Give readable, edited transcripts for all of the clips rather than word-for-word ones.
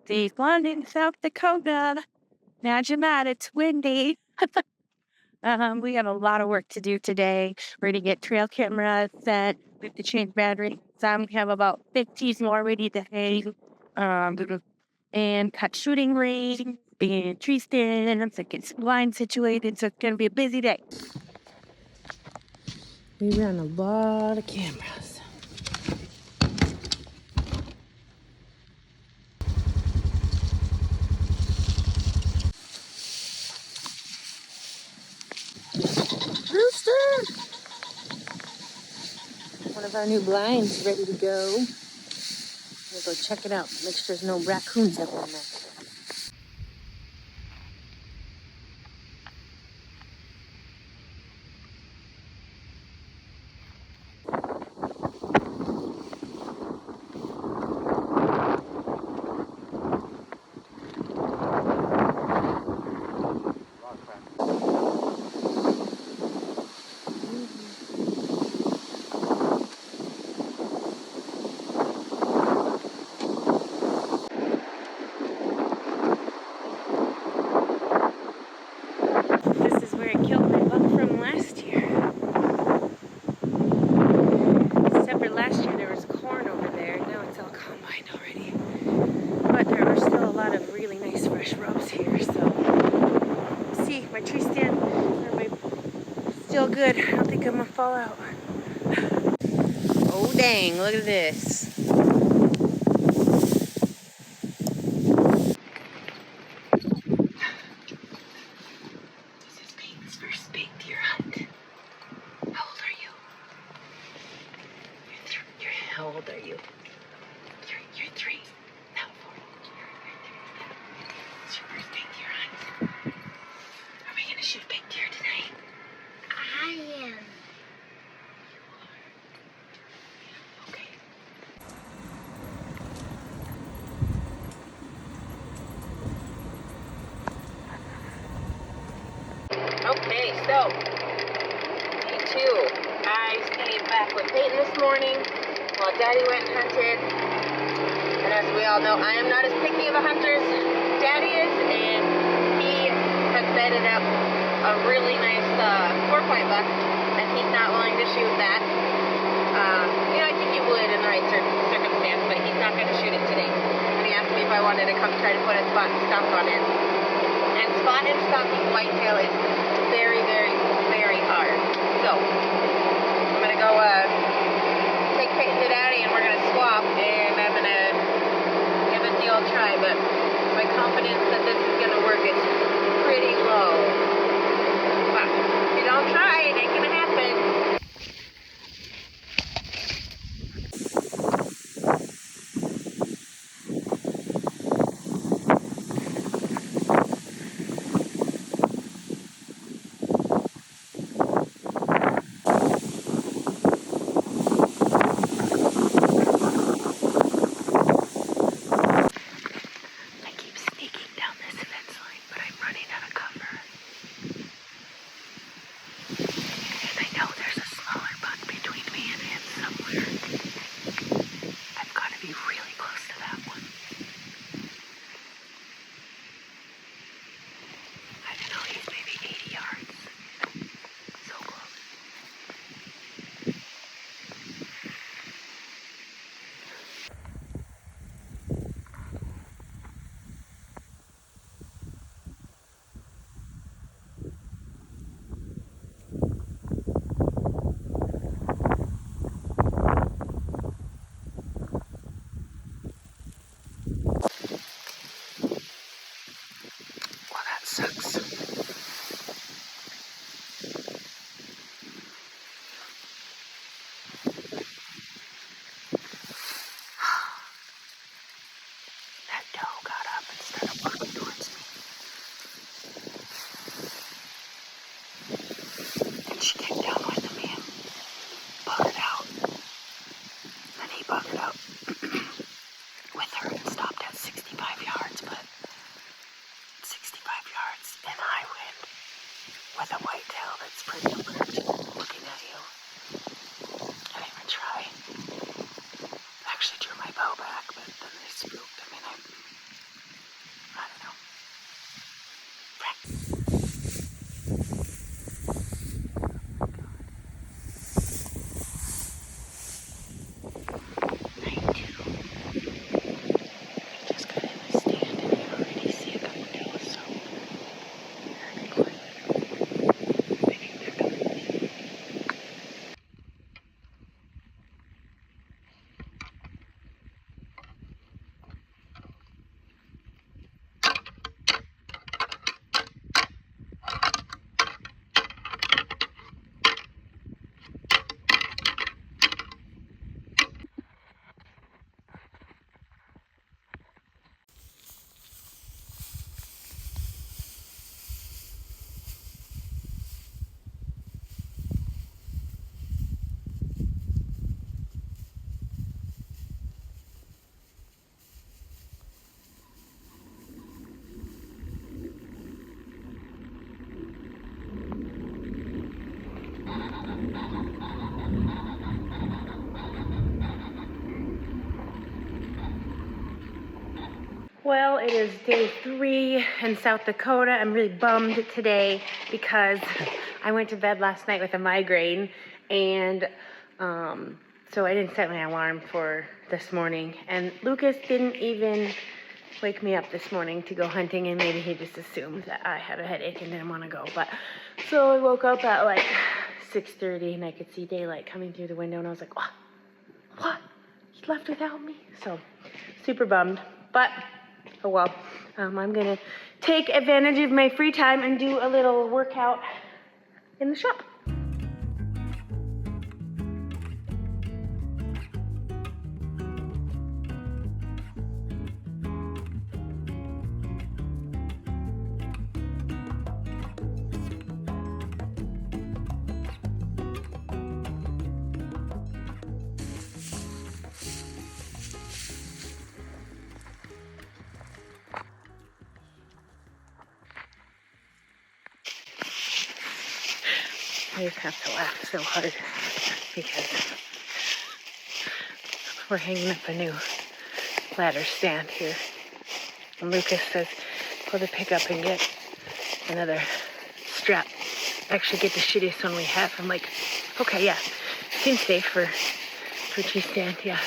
Safe landing, South Dakota. Imagine that, it's windy. We got a lot of work to do today. We're gonna get trail cameras set. We have to change batteries. We have about 15 more we need to hang. And cut shooting range and tree stands and get blind situated. So it's gonna be a busy day. We ran a lot of cameras. Rooster! One of our new blinds ready to go. We'll go check it out. Make sure there's no raccoons up in there. This is where I killed my buck from last year. Except for last year there was corn over there. Now it's all combined already. But there are still a lot of really nice fresh rubs here. So see, my tree stand still good. I don't think I'm gonna fall out. Oh dang, look at this. First big deer hunt. How old are you? How old are you? You're 3. Now 4. It's your first big deer hunt. Are we gonna shoot big deer tonight? I am. You are. Okay. Okay, so day 2. I stayed back with Peyton this morning while Daddy went and hunted. And as we all know, I am not as picky of a hunter as Daddy is, and he has bedded up a really nice 4-point buck, and he's not willing to shoot that. I think he would in the right circumstance, but he's not going to shoot it today. And he asked me if I wanted to come try to put a spot and stump on it. And spot and stumping whitetail is very, very, very hard. So I'm gonna go take Peyton to Daddy, and we're gonna swap, and I'm gonna give it the old try. But my confidence that this is gonna work is pretty low. But if you don't try, it ain't gonna happen. Well, it is day 3 in South Dakota. I'm really bummed today because I went to bed last night with a migraine, and so I didn't set my alarm for this morning. And Lucas didn't even wake me up this morning to go hunting, and maybe he just assumed that I had a headache and didn't want to go. But so I woke up at like 6:30, and I could see daylight coming through the window, and I was like, what? He left without me? So super bummed, but oh well. I'm gonna take advantage of my free time and do a little workout in the shop. I just have to laugh so hard because we're hanging up a new ladder stand here. And Lucas says, go to pick up and get another strap. Actually get the shittiest one we have. I'm like, okay, yeah, seems safe for tree stand, yeah.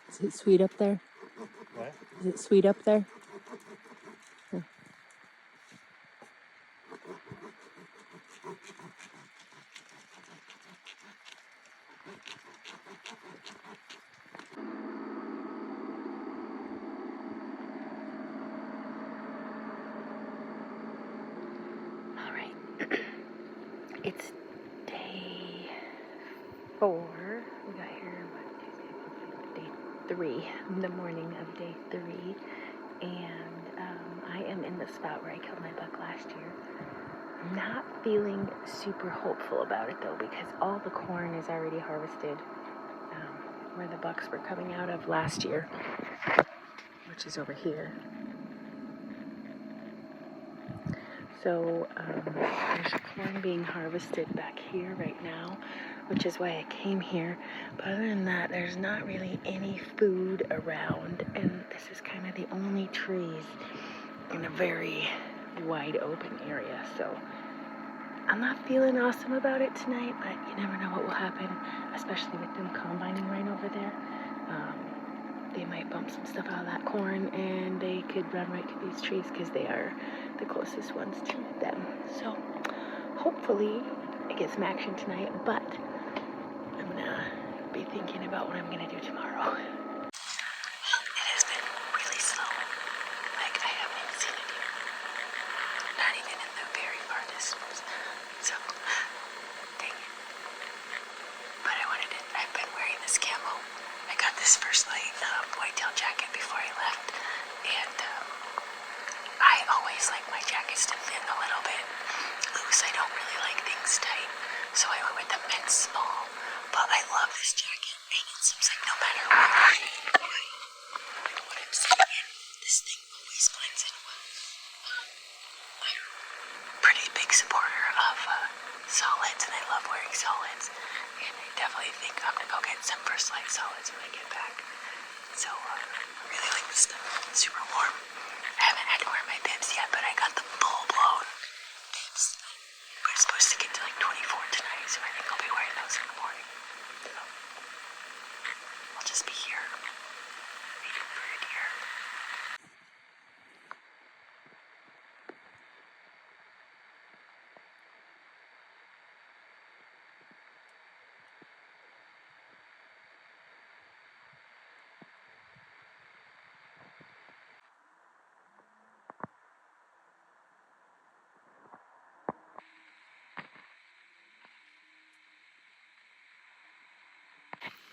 Is it sweet up there? What? Is it sweet up there? Yeah. All right. It's day 4. We got here, day 3, the morning of day 3. And I am in the spot where I killed my buck last year. Not feeling super hopeful about it though, because all the corn is already harvested where the bucks were coming out of last year, which is over here. So there's corn being harvested back here right now, which is why I came here. But other than that, there's not really any food around, and this is kind of the only trees in a very wide open area. So I'm not feeling awesome about it tonight, but you never know what will happen, especially with them combining right over there. They might bump some stuff out of that corn, and they could run right to these trees because they are the closest ones to them. So hopefully I get some action tonight, but I'm gonna be thinking about what I'm gonna do tomorrow. It has been really slow. Like, I haven't seen it here. Not even in the very far distance. So, dang it. But I've been wearing this camo. I got this First Light whitetail jacket before I left, and I always like my jackets to fit a little bit loose. I don't really like things tight, so I went with the men's small. But I love this jacket, and it seems like no matter what I'm sitting in, this thing always blends in well. I'm a pretty big supporter of solids, and I love wearing solids. And I definitely think I'm gonna go get some First Light solids when I get back. So I really like this stuff. It's super warm. I haven't had to wear my bibs yet, but I got the full-blown bibs. We're supposed to get to like 24 tonight, so I think I'll be wearing those in the morning. So I'll just be here waiting for a deer.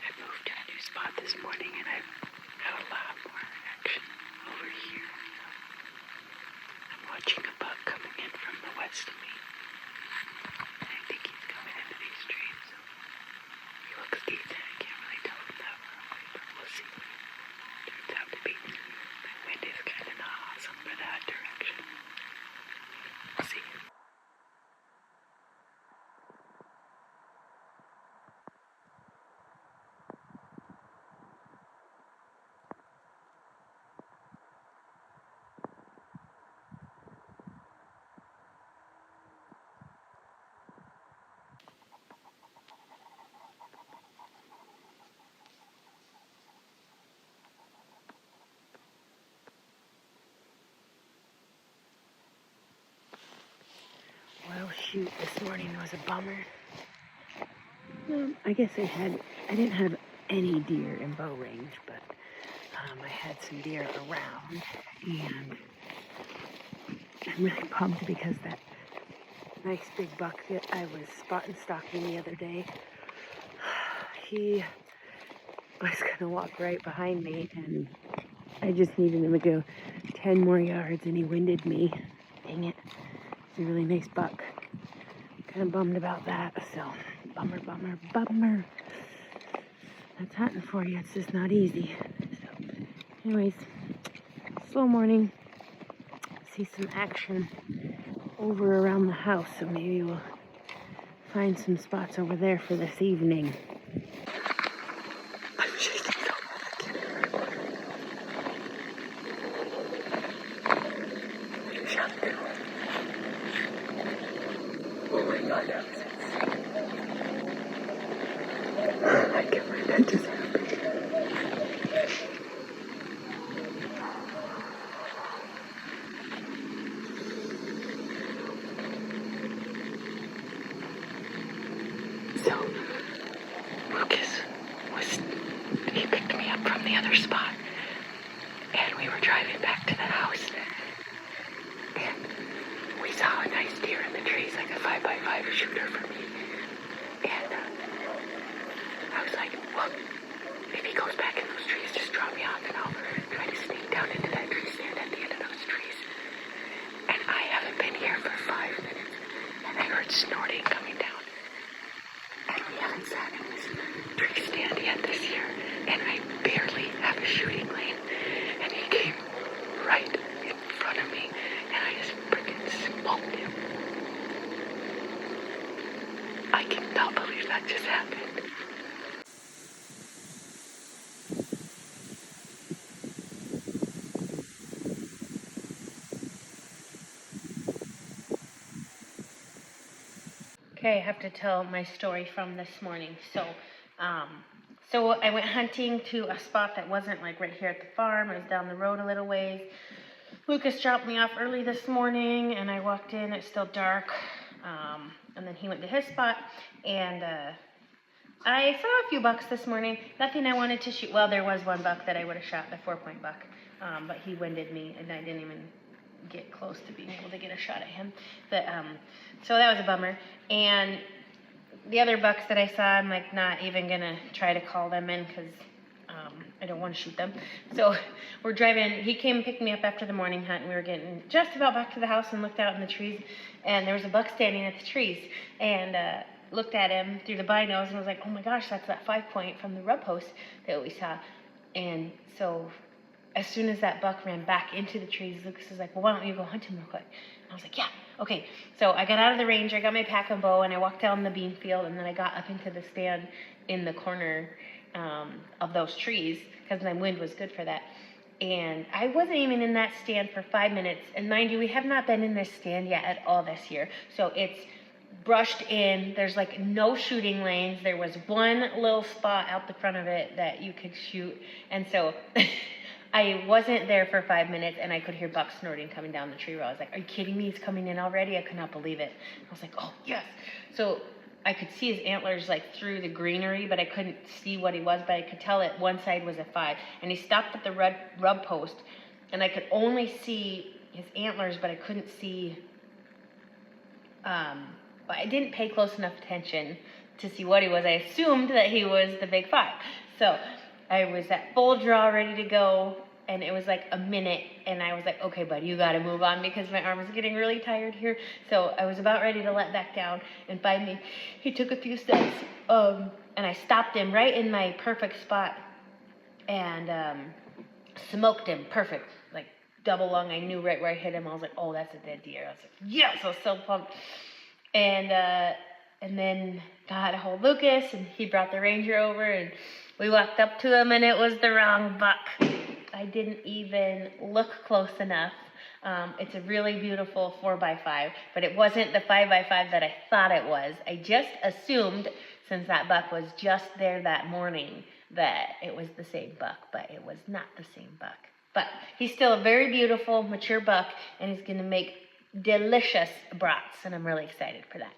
I moved to a new spot this morning, and I've had a lot more action over here. I'm watching a buck coming in from the west of me. I think he's coming into these trees, so he looks decent. I can't really tell from that far away, but we'll see what it turns out to be. The wind is kind of not awesome for that direction. We'll see. shoot this morning was a bummer. I guess I didn't have any deer in bow range, but I had some deer around, and I'm really bummed because that nice big buck that I was spotting stalking the other day, he was gonna walk right behind me, and I just needed him to go 10 more yards, and he winded me. Dang it. It's a really nice buck. Kind of bummed about that, so bummer, bummer, bummer. That's hunting for you. It's just not easy. So, anyways, slow morning. See some action over around the house, so maybe we'll find some spots over there for this evening. I'm shaking so bad. Shut the door. Oh my God, that was insane. I can't believe that just happened. So, he picked me up from the other spot, and we were driving back to the house, and we saw a nice deer in the trees, like a 5x5 shooter for me, and I was like, well, if he goes back in those trees, just drop me off, and I'll try to sneak down into that tree stand at the end of those trees. And I haven't been here for 5 minutes, and I heard snorting coming down. And we haven't sat in this tree stand yet this year, and I barely have a shooting lane. And he came right in front of me, and I just freaking smoked him. I cannot believe that just happened. Okay, I have to tell my story from this morning. So I went hunting to a spot that wasn't like right here at the farm. It was down the road a little ways. Lucas dropped me off early this morning, and I walked in. It's still dark, and then he went to his spot, and I saw a few bucks this morning. Nothing I wanted to shoot. Well, there was one buck that I would have shot, the 4-point buck, but he winded me, and I didn't even get close to being able to get a shot at him. But so that was a bummer. And the other bucks that I saw, I'm like not even gonna try to call them in because I don't want to shoot them. So we're driving. He came and picked me up after the morning hunt, and we were getting just about back to the house and looked out in the trees, and there was a buck standing at the trees, and looked at him through the binos and was like, oh my gosh, that's that 5-point from the rub post that we saw. And so as soon as that buck ran back into the trees, Lucas was like, well, why don't you go hunt him real quick? And I was like, yeah, okay. So I got out of the range, I got my pack and bow, and I walked down the bean field, and then I got up into the stand in the corner of those trees, because my wind was good for that. And I wasn't even in that stand for 5 minutes. And mind you, we have not been in this stand yet at all this year. So it's brushed in. There's like no shooting lanes. There was one little spot out the front of it that you could shoot. And so I wasn't there for 5 minutes, and I could hear buck snorting coming down the tree row. I was like, are you kidding me? He's coming in already? I could not believe it. I was like, oh, yes. So I could see his antlers like through the greenery, but I couldn't see what he was, but I could tell that one side was a 5. And he stopped at the rub post, and I could only see his antlers, but I couldn't see, I didn't pay close enough attention to see what he was. I assumed that he was the big 5. So I was at full draw, ready to go, and it was like a minute, and I was like, okay, buddy, you got to move on because my arm is getting really tired here. So I was about ready to let back down, and finally he took a few steps, and I stopped him right in my perfect spot and smoked him perfect, like double lung. I knew right where I hit him. I was like, oh, that's a dead deer. I was like, yes, I was so pumped. And then got a hold of Lucas, and he brought the ranger over, and we walked up to him, and it was the wrong buck. I didn't even look close enough. It's a really beautiful 4x5, but it wasn't the 5x5 that I thought it was. I just assumed, since that buck was just there that morning, that it was the same buck, but it was not the same buck. But he's still a very beautiful, mature buck, and he's going to make delicious brats, and I'm really excited for that.